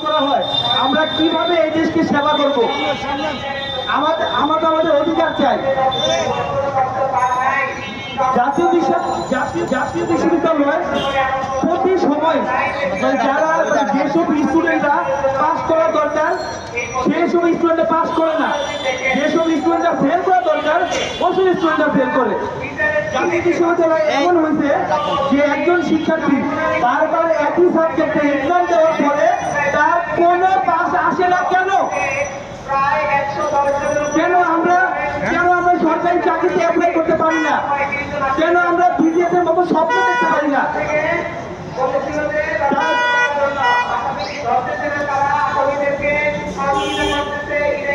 করা হয়, আমরা কিভাবে এই দেশকে সেবা করব? আমাদের অধিকার চাই। জাতীয় বিশ্ববিদ্যালয় প্রতি সময় যারা যেসব স্টুডেন্টরা পাস করা দরকার সেসব স্টুডেন্টরা পাস করে না, যেসব স্টুডেন্টরা ফেল করা দরকার ওসব স্টুডেন্টরা ফেল করে। জাতীয় বিশ্ববিদ্যালয় এমন হয়েছে যে একজন শিক্ষার্থী বারবার একই সাবজেক্টে এক্সাম দেওয়ার পরে তার কোনো পাস আসে না। কেন আমরা সরকারি চাকরিতে অ্যাপ্লাই করতে পারি না? কেন আমরা বিজেপি এর মতো স্বপ্ন দেখতে পারি না?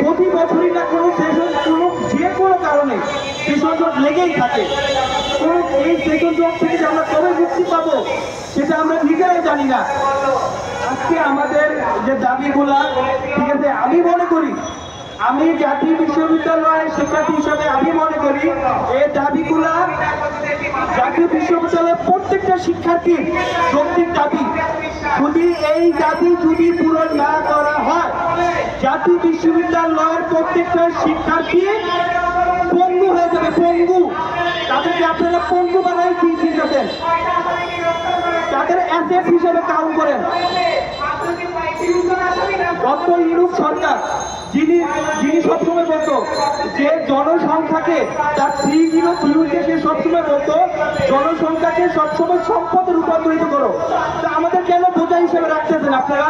প্রতি বছরই না কোনো যে কোনো কারণে সেশন জট লেগেই থাকে। এই সেশন জট থেকে যে আমরা কবে মুক্তি পাবো সেটা আমরা নিজেরাই জানি না। আজকে আমাদের যে দাবিগুলা, ঠিক আছে, আমি জাতীয় বিশ্ববিদ্যালয়ের শিক্ষার্থী হিসাবে আমি মনে করি এই দাবিগুলা জাতীয় বিশ্ববিদ্যালয়ের প্রত্যেকটা শিক্ষার্থীর যৌক্তিক দাবি। এই দাবি যদি পূরণ না করা হয়, জাতীয় বিশ্ববিদ্যালয়ের প্রত্যেকটা শিক্ষার্থী পঙ্গু হয়ে যাবে, পঙ্গু। তাদেরকে আপনারা পঙ্গু বানাই দিতেছেন, তাদের অ্যাসেট হিসেবে কাউন্ট করেন। ডক্টর ইউনূস সরকার যিনি সবসময় বলতো যে জনসংখ্যাকে তার 303 সে সবসময় বলতো জনসংখ্যাকে সবসময় সম্পদে রূপান্তরিত করো। তা আমাদের কেন বোঝা হিসেবে রাখতেছেন আপনারা?